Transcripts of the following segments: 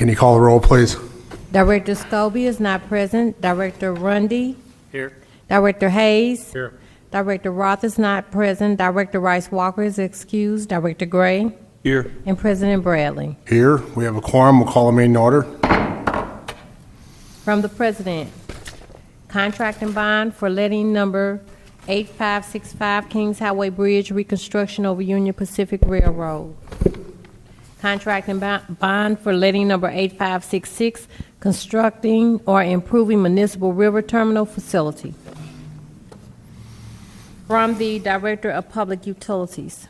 Can you call the roll, please? Director Scobie is not present. Director Rundy. Here. Director Hayes. Here. Director Roth is not present. Director Rice Walker is excused. Director Gray. Here. And President Bradley. Here, we have a quorum. We'll call a meeting to order. From the President, contract and bond for letting number 8565 Kings Highway Bridge reconstruction over Union Pacific Railroad. Contract and bond for letting number 8566 constructing or improving municipal river terminal facility. From the Director of Public Utilities.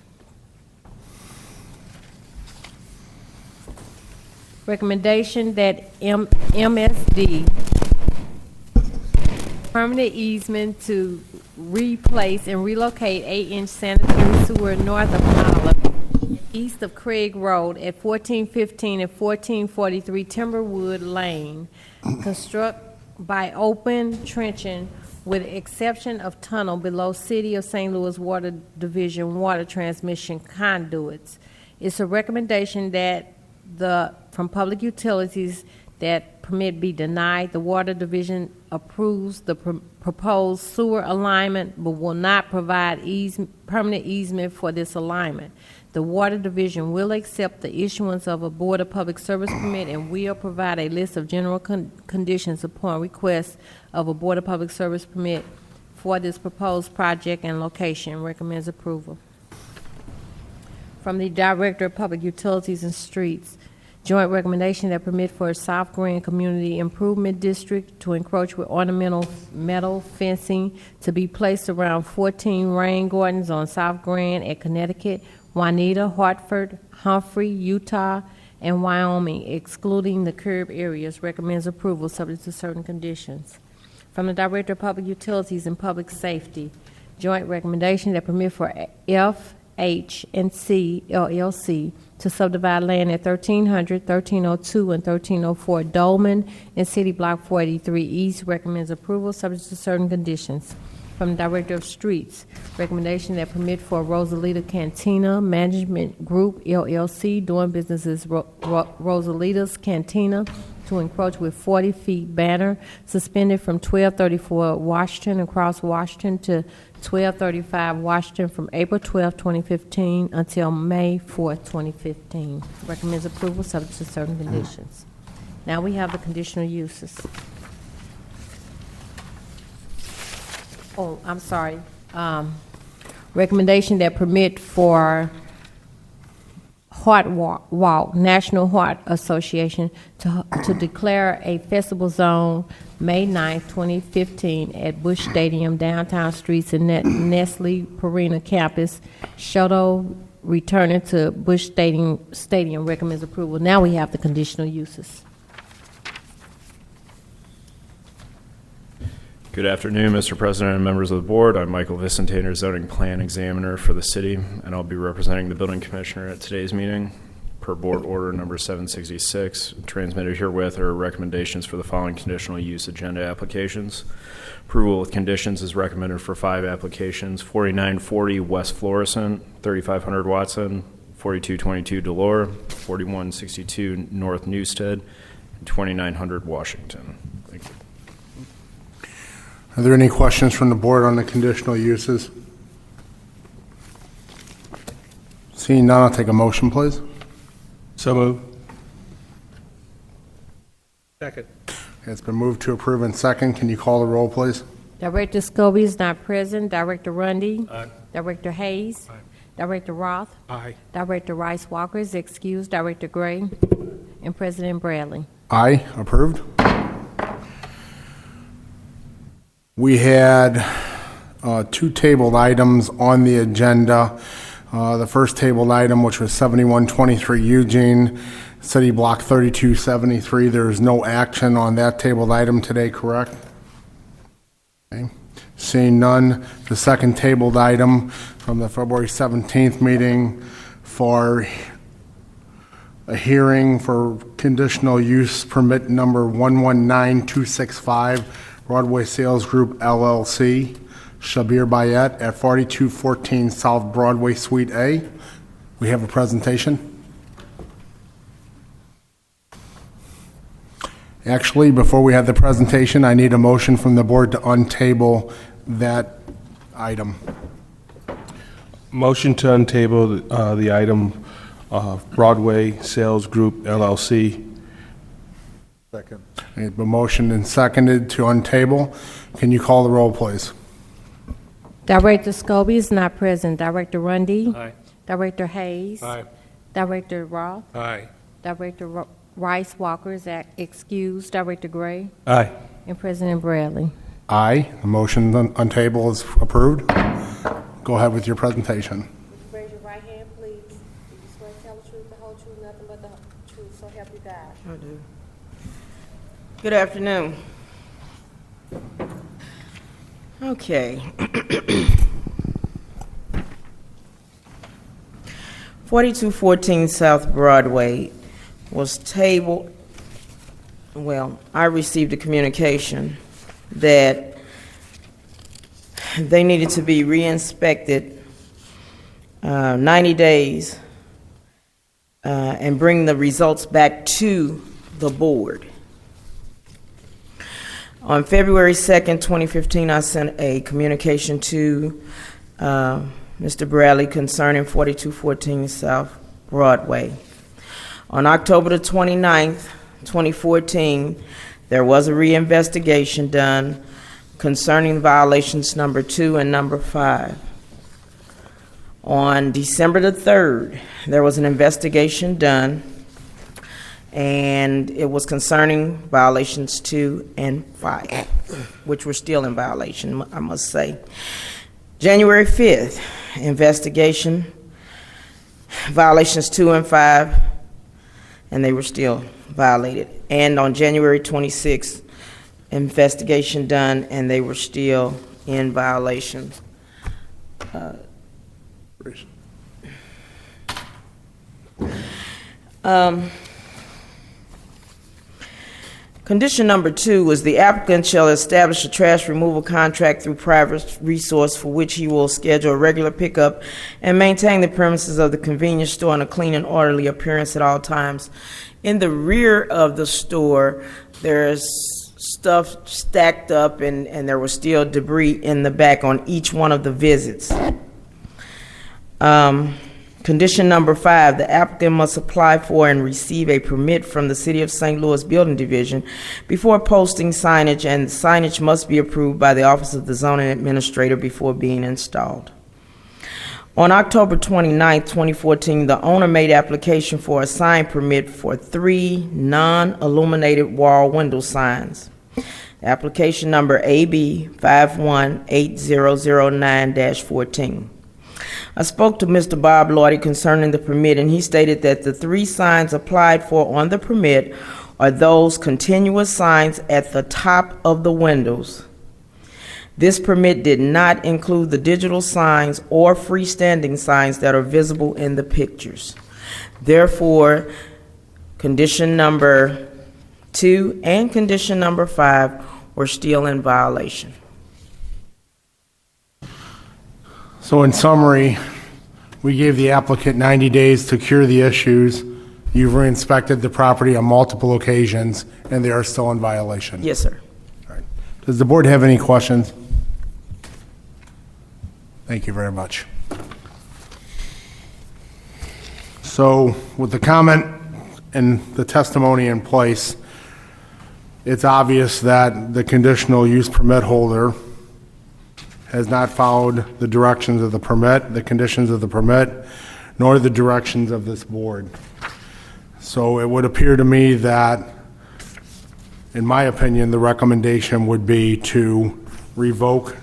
Recommendation that MSD permanent easement to replace and relocate 8-inch sanitary sewer north of Olive, east of Craig Road at 1415 and 1443 Timberwood Lane. Construct by open trenching with exception of tunnel below City of St. Louis Water Division water transmission conduits. It's a recommendation that from Public Utilities that permit be denied. The Water Division approves the proposed sewer alignment but will not provide permanent easement for this alignment. The Water Division will accept the issuance of a Board of Public Service permit and will provide a list of general conditions upon request of a Board of Public Service permit for this proposed project and location. Recommends approval. From the Director of Public Utilities and Streets, joint recommendation that permit for a South Grand Community Improvement District to encroach with ornamental metal fencing to be placed around 14 rain gardens on South Grand at Connecticut, Juanita, Hartford, Humphrey, Utah, and Wyoming, excluding the curb areas. Recommends approval subject to certain conditions. From the Director of Public Utilities and Public Safety, joint recommendation that permit for F, H, and C LLC to subdivide land at 1300, 1302, and 1304 Dolman and City Block 483 East. Recommends approval subject to certain conditions. From the Director of Streets, recommendation that permit for Rosalita Cantina Management Group LLC doing business as Rosalita's Cantina to encroach with 40 feet banner suspended from 1234 Washington across Washington to 1235 Washington from April 12, 2015 until May 4, 2015. Recommends approval subject to certain conditions. Now we have the conditional uses. Oh, I'm sorry. Recommendation that permit for Heart Walk, National Heart Association to declare a festival zone May 9, 2015 at Bush Stadium, downtown streets and Nestle Purina campus. Shuttle returning to Bush Stadium recommends approval. Now we have the conditional uses. Good afternoon, Mr. President and members of the board. I'm Michael Vicentainer, zoning plan examiner for the city, and I'll be representing the building commissioner at today's meeting. Per board order number 766, transmitted herewith are recommendations for the following conditional use agenda applications. Approval with conditions is recommended for 5 applications: 4940 West Florissant, 3500 Watson, 4222 Delore, 4162 North Newstead, and 2900 Washington. Thank you. Are there any questions from the board on the conditional uses? Seeing none, I'll take a motion, please. So moved. Second. It's been moved to approve in second. Can you call the roll, please? Director Scobie is not present. Director Rundy. Aye. Director Hayes. Aye. Director Roth. Aye. Director Rice Walker is excused. Director Gray. And President Bradley. Aye, approved. We had 2 tabled items on the agenda. The first tabled item, which was 7123 Eugene, City Block 3273. There is no action on that tabled item today, correct? Okay. Seeing none, the second tabled item from the February 17th meeting for a hearing for conditional use permit number 119265, Broadway Sales Group LLC, Shabir Bayet at 4214 South Broadway, Suite A. We have a presentation. Actually, before we have the presentation, I need a motion from the board to untable that item. Motion to untable the item Broadway Sales Group LLC. Second. It's been motioned and seconded to untable. Can you call the roll, please? Director Scobie is not present. Director Rundy? Aye. Director Hayes? Aye. Director Roth? Aye. Director Rice Walker is excused. Director Gray? Aye. And President Bradley. Aye. The motion on untable is approved. Go ahead with your presentation. Raise your right hand, please. Do you swear to tell the truth, the whole truth, nothing but the truth, so help you God? I do. Good afternoon. Okay. 4214 South Broadway was tabled. Well, I received a communication that they needed to be re-inspected 90 days and bring the results back to the board. On February 2nd, 2015, I sent a communication to Mr. Bradley concerning 4214 South Broadway. On October the 29th, 2014, there was a reinvestigation done concerning violations number 2 and number 5. On December the 3rd, there was an investigation done, and it was concerning violations 2 and 5, which were still in violation, I must say. January 5th, investigation, violations 2 and 5, and they were still violated. And on January 26th, investigation done, and they were still in violation. Condition number 2 was the applicant shall establish a trash removal contract through private resource for which he will schedule a regular pickup and maintain the premises of the convenience store in a clean and orderly appearance at all times. In the rear of the store, there's stuff stacked up, and there was still debris in the back on each one of the visits. Condition number 5, the applicant must apply for and receive a permit from the City of St. Louis Building Division before posting signage, and signage must be approved by the Office of the Zoning Administrator before being installed. On October 29, 2014, the owner made application for a sign permit for 3 non-illuminated wall window signs. Application number AB 518009-14. I spoke to Mr. Bob Lordy concerning the permit, and he stated that the 3 signs applied for on the permit are those continuous signs at the top of the windows. This permit did not include the digital signs or freestanding signs that are visible in the pictures. Therefore, condition number 2 and condition number 5 were still in violation. So in summary, we gave the applicant 90 days to cure the issues. You've re-inspected the property on multiple occasions, and they are still in violation. Yes, sir. All right. Does the board have any questions? Thank you very much. So with the comment and the testimony in place, it's obvious that the conditional use permit holder has not followed the directions of the permit, the conditions of the permit, nor the directions of this board. So it would appear to me that, in my opinion, the recommendation would be to revoke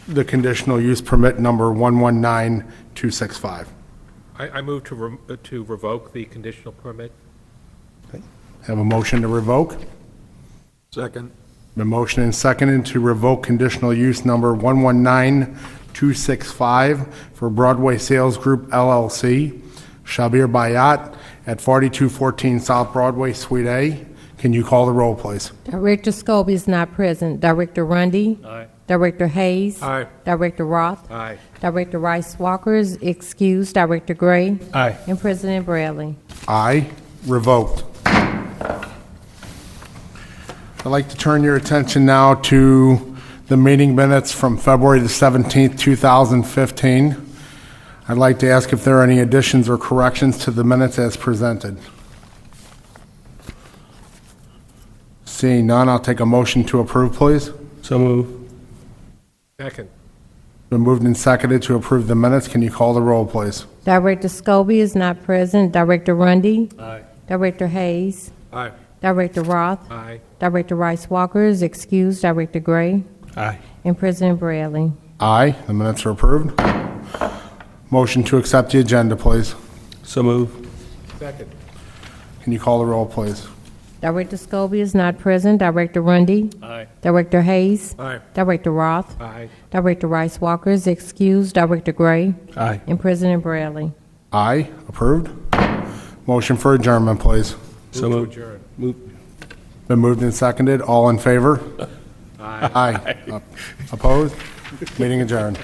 the conditional use permit number 119265. I move to revoke the conditional permit. Have a motion to revoke? Second. The motion and seconded to revoke conditional use number 119265 for Broadway Sales Group LLC, Shabir Bayat at 4214 South Broadway, Suite A. Can you call the roll, please? Director Scobie is not present. Director Rundy? Aye. Director Hayes? Aye. Director Roth? Aye. Director Rice Walker is excused. Director Gray? Aye. And President Bradley. Aye. Revoked. I'd like to turn your attention now to the meeting minutes from February the 17th, 2015. I'd like to ask if there are any additions or corrections to the minutes as presented. Seeing none, I'll take a motion to approve, please. So move. Second. Been moved and seconded to approve the minutes. Can you call the roll, please? Director Scobie is not present. Director Rundy? Aye. Director Hayes? Aye. Director Roth? Aye. Director Rice Walker is excused. Director Gray? Aye. And President Bradley. Aye, the minutes are approved. Motion to accept the agenda, please. So move. Second. Can you call the roll, please? Director Scobie is not present. Director Rundy? Aye. Director Hayes? Aye. Director Roth? Aye. Director Rice Walker is excused. Director Gray? Aye. And President Bradley. Aye, approved. Motion for adjournment, please. So Move move. to adjourn. Move. Been moved and seconded. All in favor? Aye. Aye. Opposed? Meeting adjourned.